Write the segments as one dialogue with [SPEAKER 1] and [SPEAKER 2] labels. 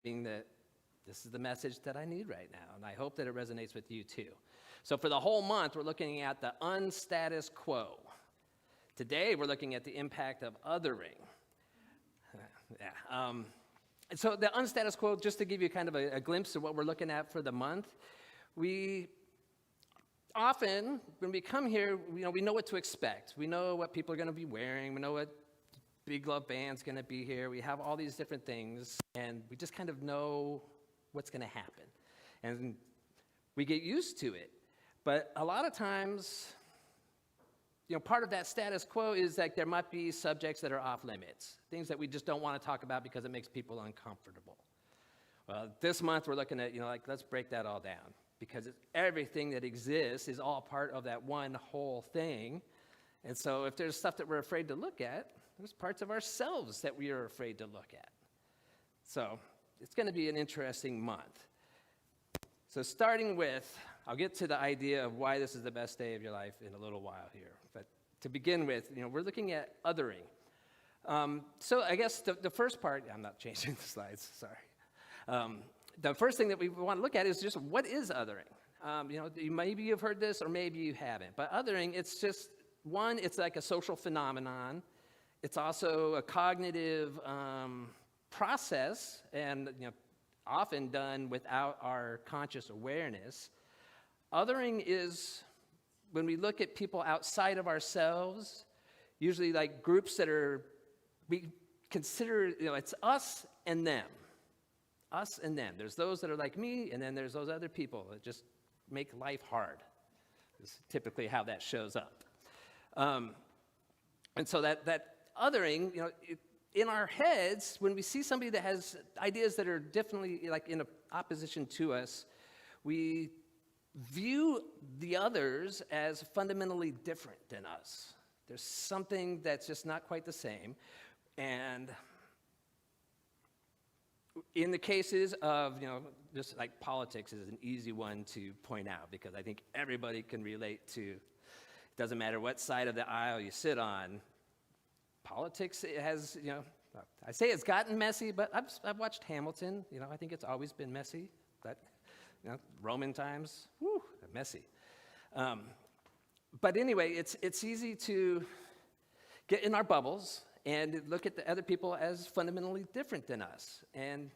[SPEAKER 1] being that this is the message that I need right now, and I hope that it resonates with you too. So for the whole month, we're looking at the unstatus quo. Today, we're looking at the impact of othering. So the unstatus quo, just to give you kind of a glimpse of what we're looking at for the month, we often, when we come here, we know what to expect. We know what people are going to be wearing. We know what Big Love Band's going to be here. We have all these different things, and we just kind of know what's going to happen. And we get used to it. But a lot of times, part of that status quo is like there might be subjects that are off limits, things that we just don't want to talk about because it makes people uncomfortable. Well, this month we're looking at, let's break that all down, because everything that exists is all part of that one whole thing. And so if there's stuff that we're afraid to look at, there's parts of ourselves that we are afraid to look at. So it's going to be an interesting month. So starting with, I'll get to the idea of why this is the best day of your life in a little while here. But to begin with, we're looking at othering. So I guess the first part, I'm not changing the slides, sorry. The first thing that we want to look at is just what is othering? Maybe you've heard this or maybe you haven't. But othering, it's just, one, it's like a social phenomenon. It's also a cognitive process, and often done without our conscious awareness. Othering is when we look at people outside of ourselves, usually like groups that we consider, it's us and them. Us and them. There's those that are like me, and then there's those other people that just make life hard. Is typically how that shows up. And so that othering, in our heads, when we see somebody that has ideas that are definitely like in opposition to us, we view the others as fundamentally different than us. There's something that's just not quite the same. And in the cases of, just like politics is an easy one to point out, because I think everybody can relate to, it doesn't matter what side of the aisle you sit on, politics has, I say it's gotten messy, but I've watched Hamilton. I think it's always been messy. But, Roman times, messy. But anyway, it's easy to get in our bubbles and look at the other people as fundamentally different than us. And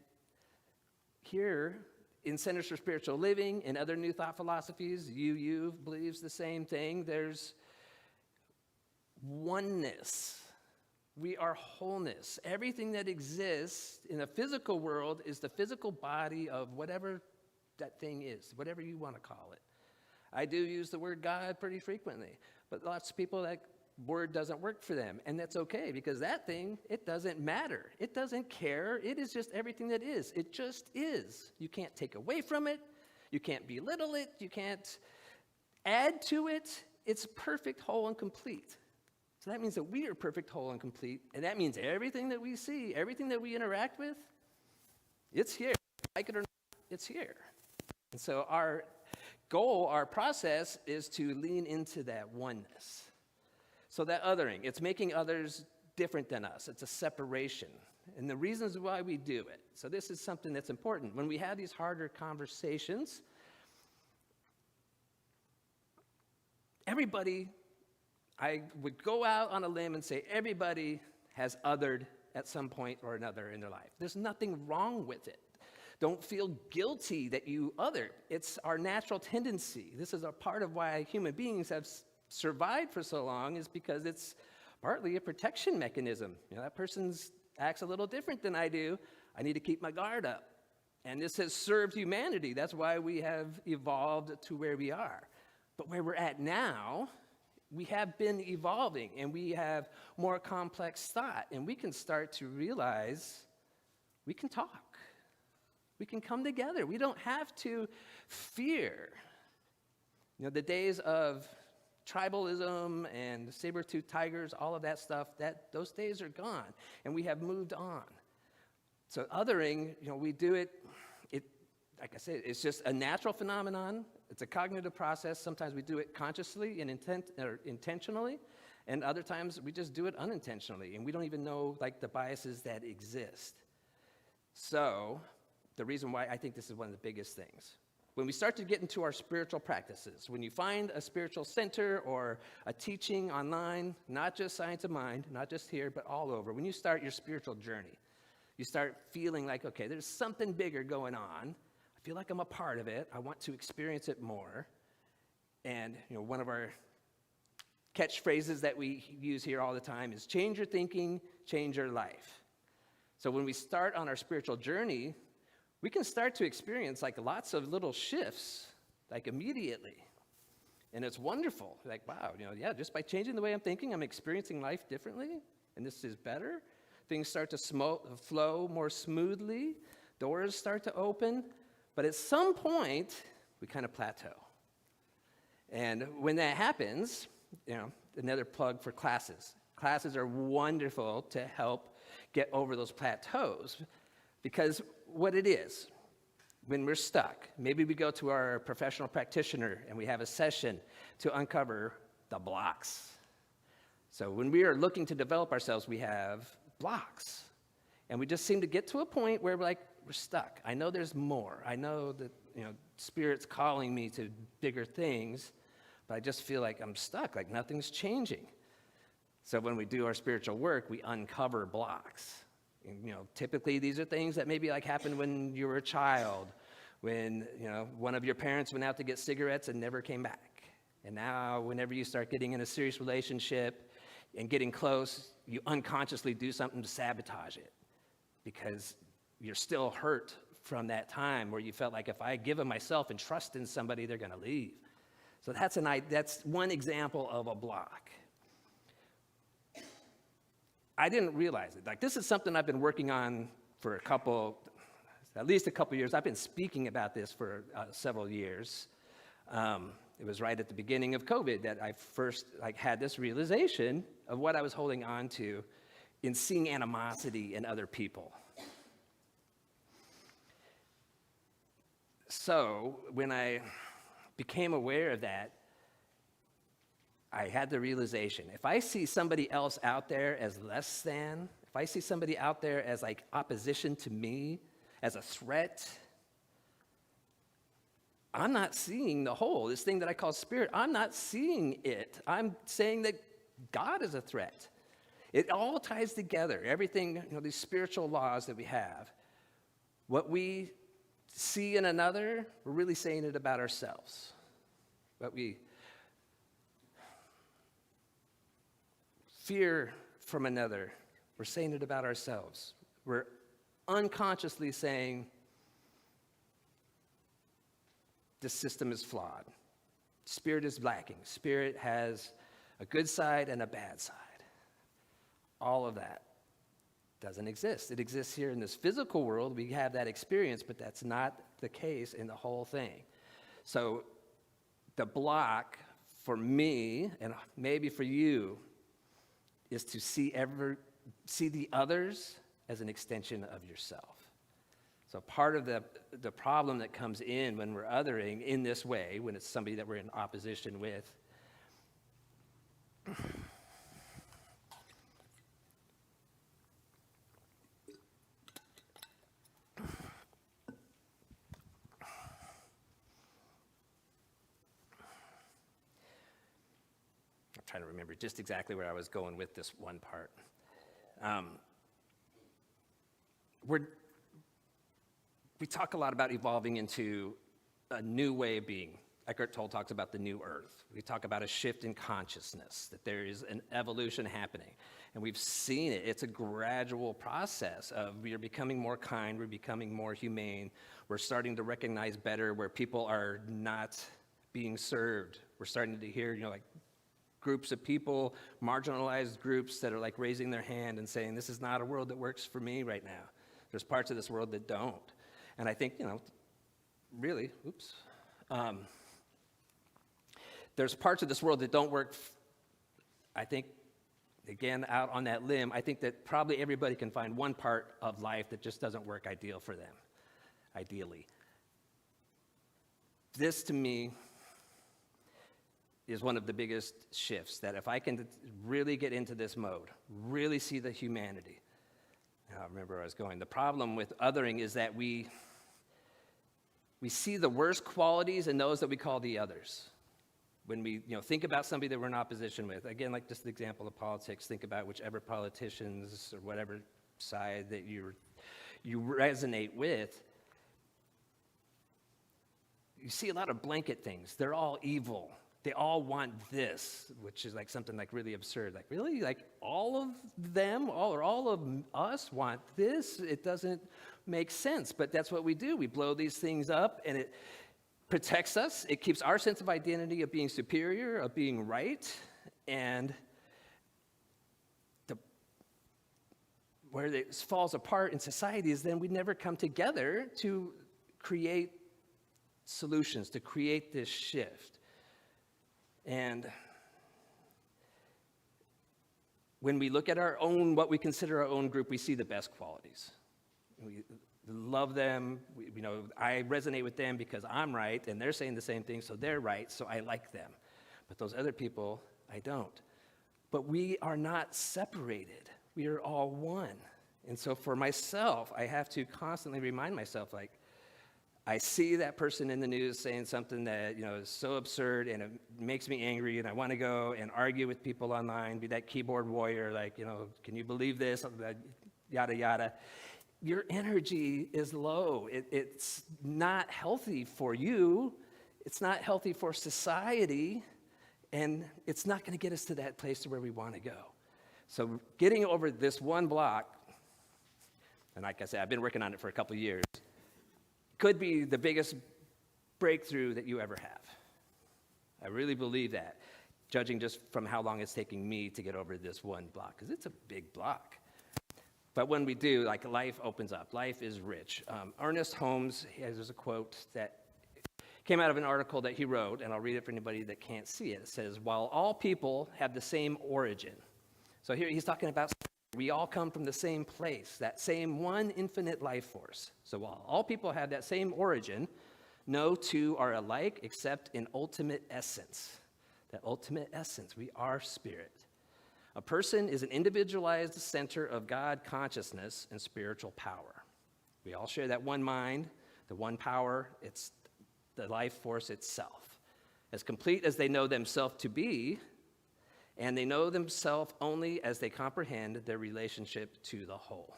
[SPEAKER 1] here, in Centers for Spiritual Living and other New Thought philosophies, UU believes the same thing. There's oneness. We are wholeness. Everything that exists in the physical world is the physical body of whatever that thing is, whatever you want to call it. I do use the word God pretty frequently, but lots of people, that word doesn't work for them, and that's okay, because that thing, it doesn't matter. It doesn't care. It is just everything that is. It just is. You can't take away from it. You can't belittle it. You can't add to it. It's perfect, whole, and complete. So that means that we are perfect, whole, and complete, and that means everything that we see, everything that we interact with, it's here. Like it or not, it's here. And so our goal, our process, is to lean into that oneness. So that othering, it's making others different than us. It's a separation. And the reasons why we do it. So this is something that's important. When we have these harder conversations, everybody, I would go out on a limb and say everybody has othered at some point or another in their life. There's nothing wrong with it. Don't feel guilty that you othered. It's our natural tendency. This is a part of why human beings have survived for so long, is because it's partly a protection mechanism. That person acts a little different than I do. I need to keep my guard up. And this has served humanity. That's why we have evolved to where we are. But where we're at now, we have been evolving, and we have more complex thought, and we can start to realize we can talk. We can come together. We don't have to fear. The days of tribalism and saber-toothed tigers, all of that stuff, those days are gone, and we have moved on. So othering, we do it, like I said, it's just a natural phenomenon. It's a cognitive process. Sometimes we do it consciously and intentionally, and other times we just do it unintentionally, and we don't even know the biases that exist. So the reason why I think this is one of the biggest things. When we start to get into our spiritual practices, when you find a spiritual center or a teaching online, not just Science of Mind, not just here, but all over, when you start your spiritual journey, you start feeling like, okay, there's something bigger going on. I feel like I'm a part of it. I want to experience it more. And one of our catchphrases that we use here all the time is change your thinking, change your life. So when we start on our spiritual journey, we can start to experience like lots of little shifts, like immediately. And it's wonderful. Like, wow, just by changing the way I'm thinking, I'm experiencing life differently, and this is better. Things start to flow more smoothly. Doors start to open. But at some point, we kind of plateau. And when that happens, another plug for classes. Classes are wonderful to help get over those plateaus. Because what it is, when we're stuck, maybe we go to our professional practitioner and we have a session to uncover the blocks. So when we are looking to develop ourselves, we have blocks. And we just seem to get to a point where we're stuck. I know there's more. I know that, Spirit's calling me to bigger things, but I just feel like I'm stuck, like nothing's changing. So when we do our spiritual work, we uncover blocks. And, typically these are things that maybe happened when you were a child, when, one of your parents went out to get cigarettes and never came back. And now whenever you start getting in a serious relationship and getting close, you unconsciously do something to sabotage it because you're still hurt from that time where you felt like if I give of myself and trust in somebody, they're going to leave. So that's one example of a block. I didn't realize it. This is something I've been working on for at least a couple years. I've been speaking about this for several years. It was right at the beginning of COVID that I first had this realization of what I was holding on to in seeing animosity in other people. So when I became aware of that, I had the realization, if I see somebody else out there as less than, if I see somebody out there as opposition to me, as a threat, I'm not seeing the whole, this thing that I call spirit, I'm not seeing it. I'm saying that God is a threat. It all ties together, everything, these spiritual laws that we have. What we see in another, we're really saying it about ourselves. What we fear from another, we're saying it about ourselves. We're unconsciously saying, this system is flawed. Spirit is lacking. Spirit has a good side and a bad side. All of that doesn't exist. It exists here in this physical world. We have that experience, but that's not the case in the whole thing. So the block for me, and maybe for you, is to see the others as an extension of yourself. So part of the problem that comes in when we're othering in this way, when it's somebody that we're in opposition with, trying to remember just exactly where I was going with this one part. We talk a lot about evolving into a new way of being. Eckhart Tolle talks about the new earth. We talk about a shift in consciousness, that there is an evolution happening. And we've seen it. It's a gradual process of we are becoming more kind, we're becoming more humane, we're starting to recognize better where people are not being served. We're starting to hear, groups of people, marginalized groups that are raising their hand and saying, this is not a world that works for me right now. There's parts of this world that don't. And I think, really, there's parts of this world that don't work. I think, again, out on that limb, I think that probably everybody can find one part of life that just doesn't work ideally. This, to me, is one of the biggest shifts, that if I can really get into this mode, really see the humanity. Now, I remember where I was going. The problem with othering is that we We see the worst qualities in those that we call the others. When we think about somebody that we're in opposition with, again, like just the example of politics, think about whichever politicians or whatever side that you resonate with. You see a lot of blanket things. They're all evil. They all want this, which is like something like really absurd. Like, really? Like all of them, all of us want this? It doesn't make sense, but that's what we do. We blow these things up, and it protects us. It keeps our sense of identity of being superior, of being right, and where it falls apart in society is then we never come together to create solutions, to create this shift. And when we look at our own, what we consider our own group, we see the best qualities. We love them. I resonate with them because I'm right, and they're saying the same thing, so they're right, so I like them. But those other people, I don't. But we are not separated. We are all one. And so for myself, I have to constantly remind myself, like, I see that person in the news saying something that, is so absurd and it makes me angry, and I want to go and argue with people online, be that keyboard warrior, like, can you believe this, yada, yada. Your energy is low. It's not healthy for you. It's not healthy for society, and it's not going to get us to that place to where we want to go. So getting over this one block, and like I said, I've been working on it for a couple years, could be the biggest breakthrough that you ever have. I really believe that, judging just from how long it's taking me to get over this one block, because it's a big block. But when we do, like, life opens up. Life is rich. Ernest Holmes, there's a quote that came out of an article that he wrote, and I'll read it for anybody that can't see it. It says, while all people have the same origin. So here he's talking about we all come from the same place, that same one infinite life force. So while all people have that same origin, no two are alike except in ultimate essence. That ultimate essence, we are spirit. A person is an individualized center of God consciousness and spiritual power. We all share that one mind, the one power, it's the life force itself. As complete as they know themselves to be, and they know themselves only as they comprehend their relationship to the whole.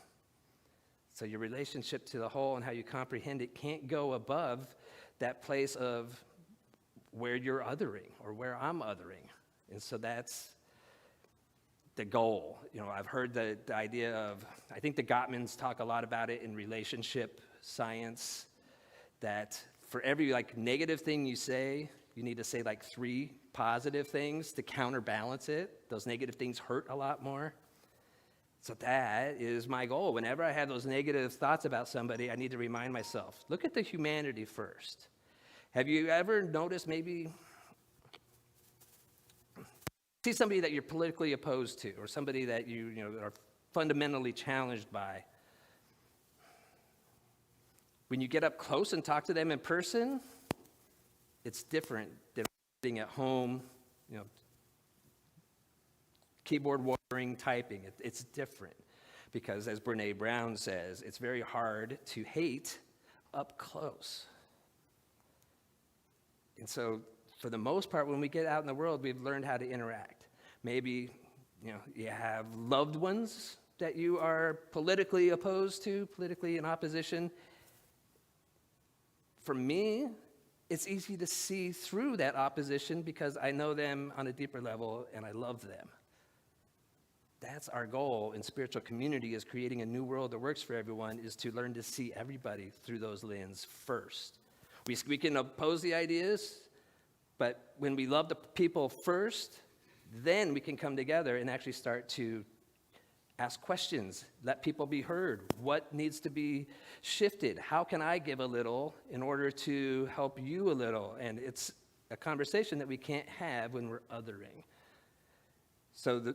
[SPEAKER 1] So your relationship to the whole and how you comprehend it can't go above that place of where you're othering or where I'm othering. And so that's the goal. I've heard the idea of, I think the Gottmans talk a lot about it in relationship science, that for every negative thing you say, you need to say 3 positive things to counterbalance it. Those negative things hurt a lot more. So that is my goal. Whenever I have those negative thoughts about somebody, I need to remind myself, look at the humanity first. Have you ever noticed maybe see somebody that you're politically opposed to, or somebody that you are fundamentally challenged by? When you get up close and talk to them in person, it's different than sitting at home, keyboard warring, typing. It's different because, as Brene Brown says, it's very hard to hate up close. And so, for the most part, when we get out in the world, we've learned how to interact. Maybe, you have loved ones that you are politically opposed to, politically in opposition. For me, it's easy to see through that opposition because I know them on a deeper level and I love them. That's our goal in spiritual community, is creating a new world that works for everyone, is to learn to see everybody through those lenses first. We can oppose the ideas, but when we love the people first, then we can come together and actually start to ask questions, let people be heard. What needs to be shifted? How can I give a little in order to help you a little? And it's a conversation that we can't have when we're othering. So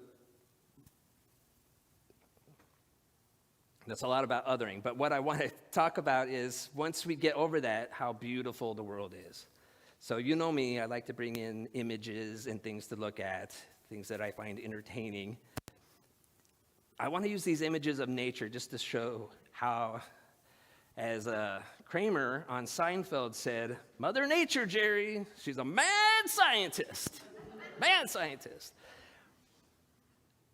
[SPEAKER 1] that's a lot about othering. But what I want to talk about is, once we get over that, how beautiful the world is. So you know me, I like to bring in images and things to look at, things that I find entertaining. I want to use these images of nature just to show how, as a Kramer on Seinfeld said, Mother Nature, Jerry, she's a mad scientist. Mad scientist.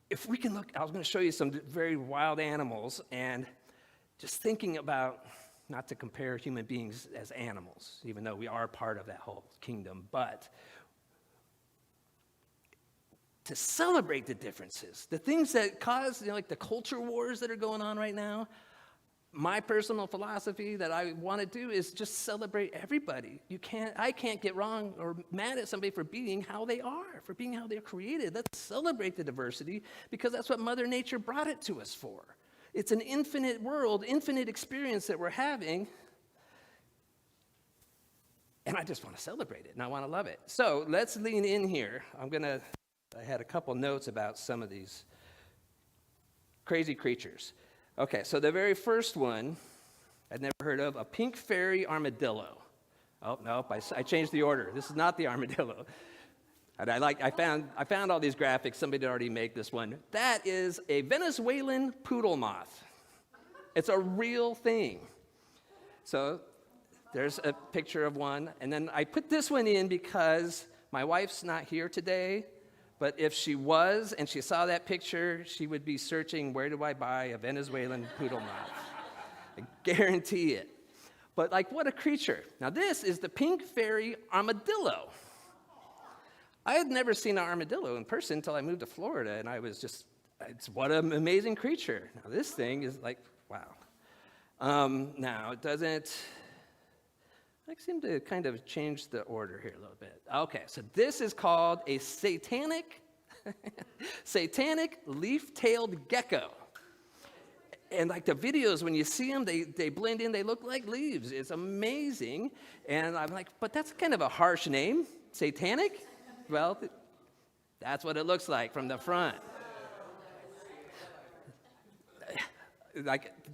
[SPEAKER 1] If we can look, I was going to show you some very wild animals, and just thinking about, not to compare human beings as animals, even though we are part of that whole kingdom, but to celebrate the differences, the things that cause, like the culture wars that are going on right now. My personal philosophy that I want to do is just celebrate everybody. I can't get wrong or mad at somebody for being how they are, for being how they're created. Let's celebrate the diversity because that's what Mother Nature brought it to us for. It's an infinite world, infinite experience that we're having. And I just want to celebrate it and I want to love it. So let's lean in here. I had a couple notes about some of these crazy creatures. Okay, so the very first one I'd never heard of, a pink fairy armadillo. Oh, no, I changed the order. This is not the armadillo. And I found all these graphics. Somebody did already make this one. That is a Venezuelan poodle moth. It's a real thing. So there's a picture of one. And then I put this one in because my wife's not here today. But if she was and she saw that picture, she would be searching, where do I buy a Venezuelan poodle moth? I guarantee it. But what a creature. Now this is the pink fairy armadillo. I had never seen an armadillo in person until I moved to Florida, and I was just, what an amazing creature. Now this thing is wow. Now it doesn't, I seem to kind of change the order here a little bit. Okay, so this is called a satanic leaf-tailed gecko. And the videos, when you see them, they blend in, they look like leaves. It's amazing. And I'm like, but that's kind of a harsh name, satanic? Well, that's what it looks like from the front.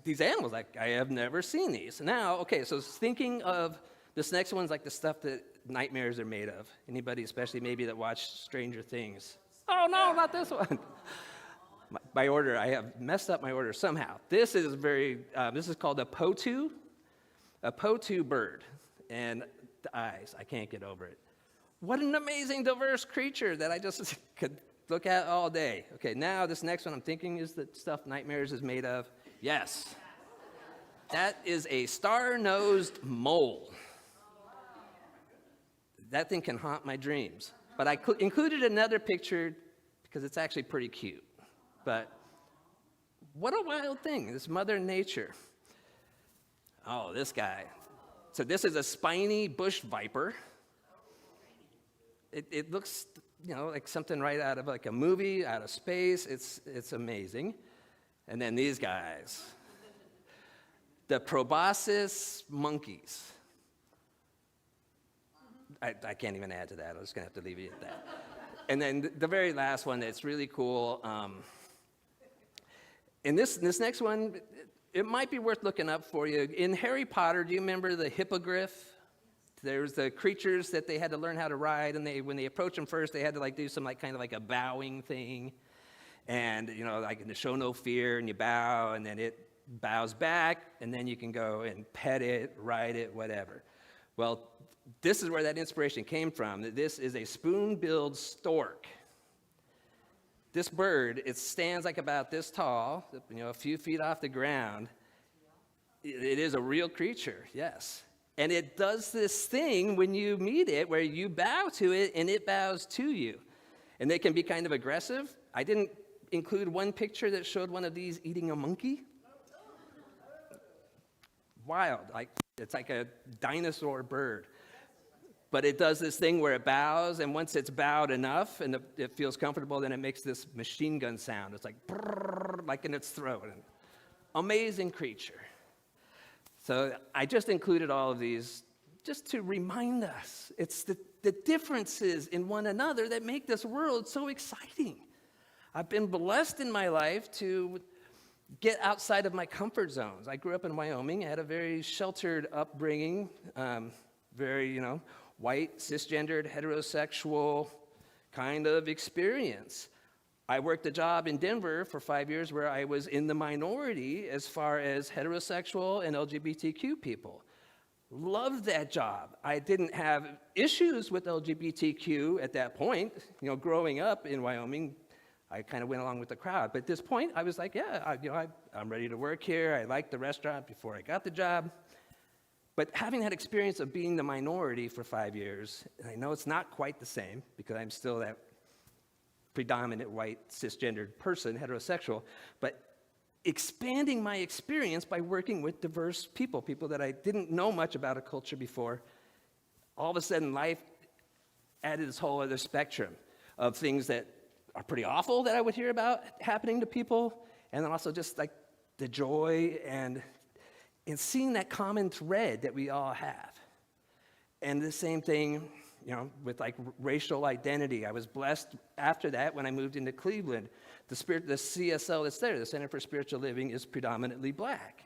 [SPEAKER 1] These animals, I have never seen these. Now, okay, so thinking of this next one's the stuff that nightmares are made of. Anybody, especially maybe that watched Stranger Things. Oh, no, not this one. My order, I have messed up my order somehow. This is this is called a potu bird. And the eyes, I can't get over it. What an amazing, diverse creature that I just could look at all day. Okay, now this next one I'm thinking is the stuff nightmares is made of. Yes. That is a star-nosed mole. That thing can haunt my dreams. But I included another picture because it's actually pretty cute. But what a wild thing, this Mother Nature. Oh, this guy. So this is a spiny bush viper. It looks, like something right out of a movie, out of space. It's amazing. And then these guys. The proboscis monkeys. I can't even add to that. I'm just going to have to leave it at that. And then the very last one that's really cool. And this next one, it might be worth looking up for you. In Harry Potter, do you remember the hippogriff? There's the creatures that they had to learn how to ride, and when they approach them first, they had to do some kind of a bowing thing. And, to show no fear, and you bow, and then it bows back, and then you can go and pet it, ride it, whatever. Well, this is where that inspiration came from. This is a spoon-billed stork. This bird, it stands about this tall, a few feet off the ground. It is a real creature, yes. And it does this thing when you meet it where you bow to it and it bows to you. And they can be kind of aggressive. I didn't include one picture that showed one of these eating a monkey. Wild, it's like a dinosaur bird. But it does this thing where it bows, and once it's bowed enough and it feels comfortable, then it makes this machine gun sound. It's brrr, in its throat. Amazing creature. So I just included all of these just to remind us. It's the differences in one another that make this world so exciting. I've been blessed in my life to get outside of my comfort zones. I grew up in Wyoming. I had a very sheltered upbringing, very, white, cisgendered, heterosexual kind of experience. I worked a job in Denver for 5 years where I was in the minority as far as heterosexual and LGBTQ people. Loved that job. I didn't have issues with LGBTQ at that point. Growing up in Wyoming, I kind of went along with the crowd. But at this point, I was like, yeah, I'm ready to work here. I liked the restaurant before I got the job. But having that experience of being the minority for 5 years, and I know it's not quite the same because I'm still that predominant white cisgendered person, heterosexual, but expanding my experience by working with diverse people that I didn't know much about a culture before, all of a sudden life added this whole other spectrum of things that are pretty awful that I would hear about happening to people, and then also just like the joy and seeing that common thread that we all have. And the same thing, with like racial identity. I was blessed after that when I moved into Cleveland. The CSL that's there, the Center for Spiritual Living, is predominantly black.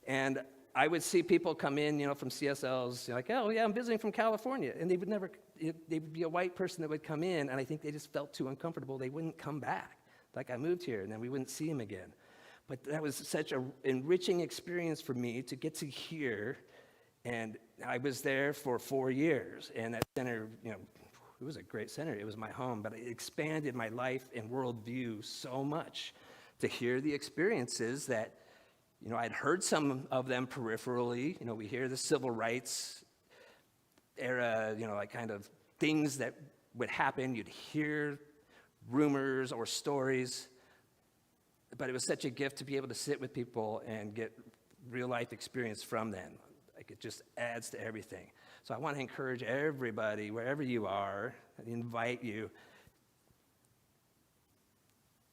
[SPEAKER 1] And I would see people come in, from CSLs, like, oh yeah, I'm visiting from California. And they would be a white person that would come in, and I think they just felt too uncomfortable. They wouldn't come back. Like, I moved here, and then we wouldn't see them again. But that was such an enriching experience for me to get to hear. And I was there for 4 years, and that center, it was a great center. It was my home, but it expanded my life and worldview so much to hear the experiences that, I'd heard some of them peripherally. We hear the civil rights era, like kind of things that would happen. You'd hear rumors or stories, but it was such a gift to be able to sit with people and get real life experience from them. Like, it just adds to everything. So I want to encourage everybody, wherever you are, and invite you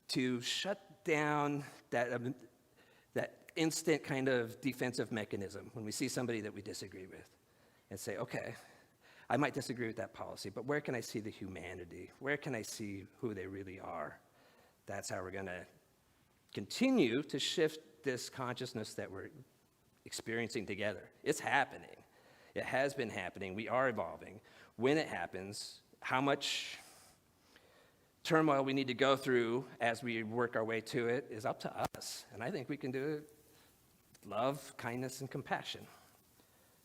[SPEAKER 1] to shut down that instant kind of defensive mechanism when we see somebody that we disagree with, and say, okay, I might disagree with that policy, but where can I see the humanity? Where can I see who they really are? That's how we're going to continue to shift this consciousness that we're experiencing together. It's happening. It has been happening. We are evolving. When it happens, how much turmoil we need to go through as we work our way to it is up to us. And I think we can do it with love, kindness, and compassion.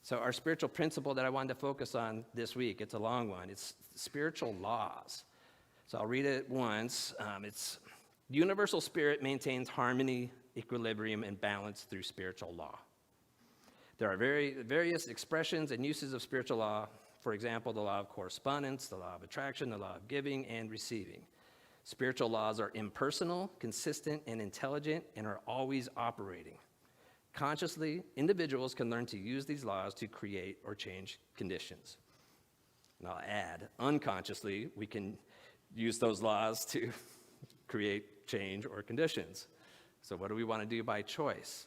[SPEAKER 1] So our spiritual principle that I wanted to focus on this week, it's a long one. It's spiritual laws. So I'll read it once. It's universal spirit maintains harmony, equilibrium, and balance through spiritual law. There are various expressions and uses of spiritual law. For example, the law of correspondence, the law of attraction, the law of giving and receiving. Spiritual laws are impersonal, consistent, and intelligent, and are always operating. Consciously, individuals can learn to use these laws to create or change conditions. And I'll add, unconsciously, we can use those laws to create change or conditions. So what do we want to do by choice?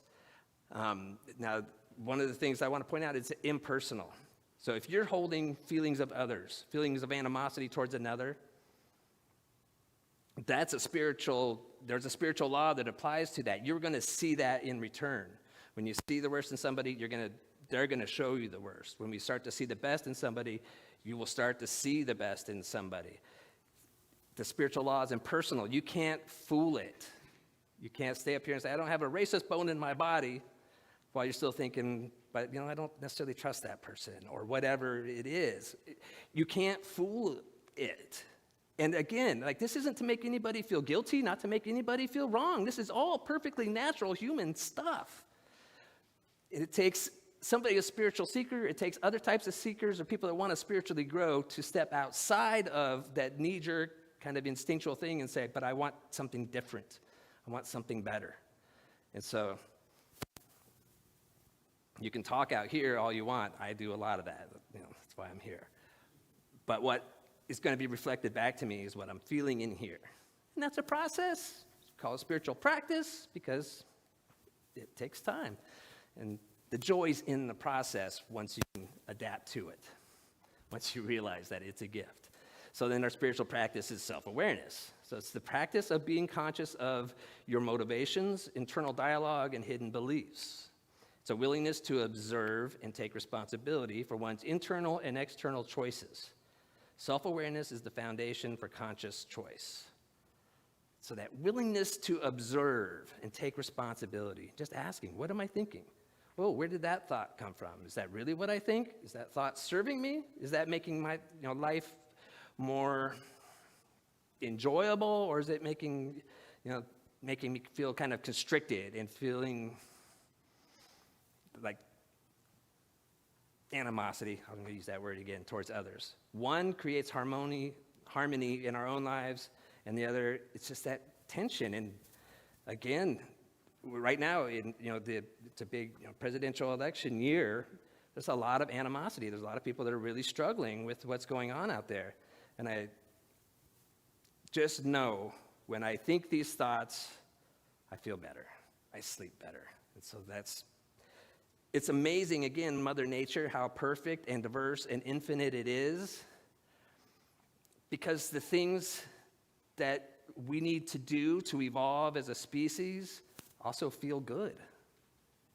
[SPEAKER 1] Now, one of the things I want to point out is impersonal. So if you're holding feelings of others, feelings of animosity towards another, there's a spiritual law that applies to that. You're going to see that in return. When you see the worst in somebody, they're going to show you the worst. When we start to see the best in somebody, you will start to see the best in somebody. The spiritual law is impersonal. You can't fool it. You can't stay up here and say, I don't have a racist bone in my body, while you're still thinking, but I don't necessarily trust that person, or whatever it is. You can't fool it. And again, this isn't to make anybody feel guilty, not to make anybody feel wrong. This is all perfectly natural human stuff. It takes somebody, a spiritual seeker, it takes other types of seekers or people that want to spiritually grow to step outside of that knee-jerk kind of instinctual thing and say, but I want something different. I want something better. And so you can talk out here all you want. I do a lot of that. That's why I'm here. But what is going to be reflected back to me is what I'm feeling in here. And that's a process. Call it spiritual practice because it takes time. And the joy's in the process once you can adapt to it, once you realize that it's a gift. So then our spiritual practice is self-awareness. So it's the practice of being conscious of your motivations, internal dialogue, and hidden beliefs. It's a willingness to observe and take responsibility for one's internal and external choices. Self-awareness is the foundation for conscious choice. So that willingness to observe and take responsibility, just asking, what am I thinking? oh, where did that thought come from? Is that really what I think? Is that thought serving me? Is that making my life more enjoyable, or is it making me feel kind of constricted and feeling like animosity, I'm going to use that word again, towards others. One creates harmony in our own lives, and the other, it's just that tension. And again, right now, it's a big presidential election year. There's a lot of animosity. There's a lot of people that are really struggling with what's going on out there. And I just know when I think these thoughts, I feel better. I sleep better. And so it's amazing, again, Mother Nature, how perfect and diverse and infinite it is, because the things that we need to do to evolve as a species also feel good.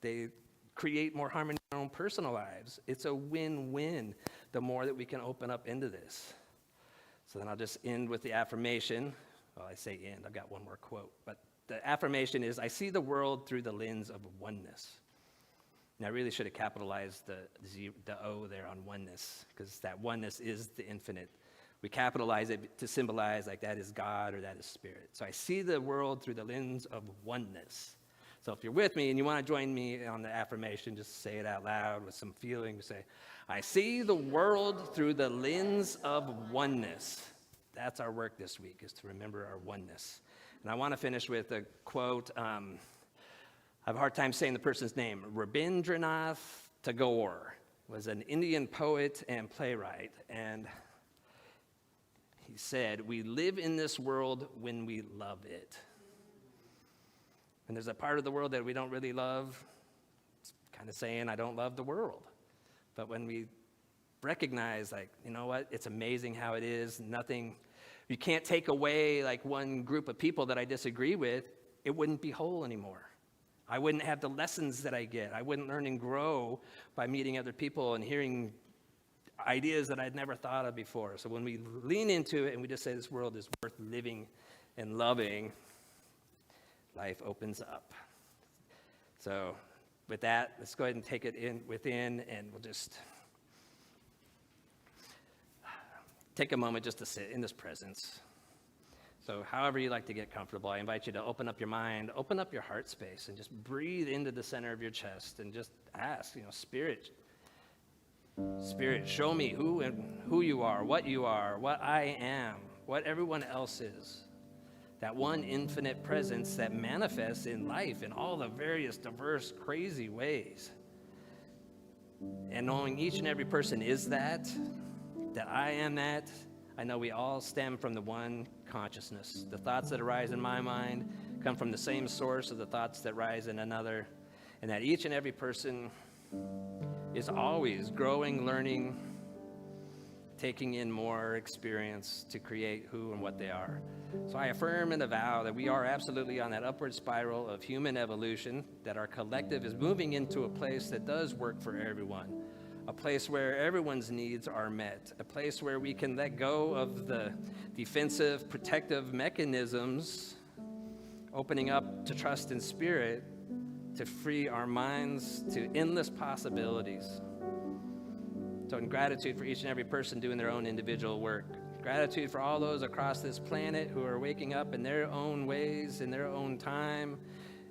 [SPEAKER 1] They create more harmony in our own personal lives. It's a win-win the more that we can open up into this. So then I'll just end with the affirmation. Well, I say end, I've got one more quote. But the affirmation is, I see the world through the lens of oneness. And I really should have capitalized the O there on oneness, because that oneness is the infinite. We capitalize it to symbolize like that is God or that is spirit. So I see the world through the lens of oneness. So if you're with me and you want to join me on the affirmation, just say it out loud with some feeling. Say, I see the world through the lens of oneness. That's our work this week, is to remember our oneness. And I want to finish with a quote. I have a hard time saying the person's name. Rabindranath Tagore was an Indian poet and playwright, and he said, we live in this world when we love it. And there's a part of the world that we don't really love. It's kind of saying, I don't love the world. But when we recognize, like, you know what, it's amazing how it is, you can't take away like one group of people that I disagree with, it wouldn't be whole anymore. I wouldn't have the lessons that I get. I wouldn't learn and grow by meeting other people and hearing ideas that I'd never thought of before. So when we lean into it and we just say this world is worth living and loving, life opens up. So with that, let's go ahead and take it in within, and we'll just take a moment just to sit in this presence. So however you like to get comfortable, I invite you to open up your mind, open up your heart space, and just breathe into the center of your chest and just ask, Spirit, show me who you are, what I am, what everyone else is. That one infinite presence that manifests in life in all the various diverse, crazy ways. And knowing each and every person is that I am that, I know we all stem from the one consciousness. The thoughts that arise in my mind come from the same source of the thoughts that rise in another, and that each and every person is always growing, learning, taking in more experience to create who and what they are. So I affirm and avow that we are absolutely on that upward spiral of human evolution, that our collective is moving into a place that does work for everyone, a place where everyone's needs are met, a place where we can let go of the defensive, protective mechanisms, opening up to trust in spirit, to free our minds to endless possibilities. So in gratitude for each and every person doing their own individual work, gratitude for all those across this planet who are waking up in their own ways, in their own time,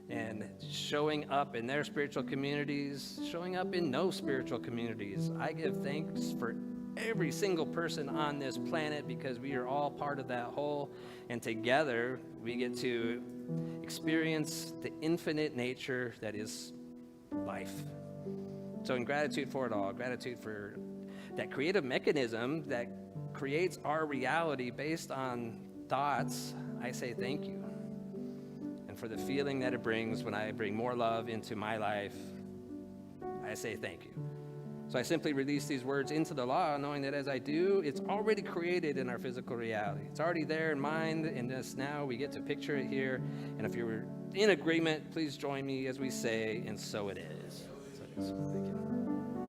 [SPEAKER 1] and showing up in their spiritual communities, showing up in no spiritual communities. I give thanks for every single person on this planet, because we are all part of that whole, and together we get to experience the infinite nature that is life. So in gratitude for it all, gratitude for that creative mechanism that creates our reality based on thoughts, I say thank you. And for the feeling that it brings when I bring more love into my life, I say thank you. So I simply release these words into the law, knowing that as I do, it's already created in our physical reality. It's already there in mind, and just now we get to picture it here. And if you're in agreement, please join me as we say, and so it is. So it is. Thank you.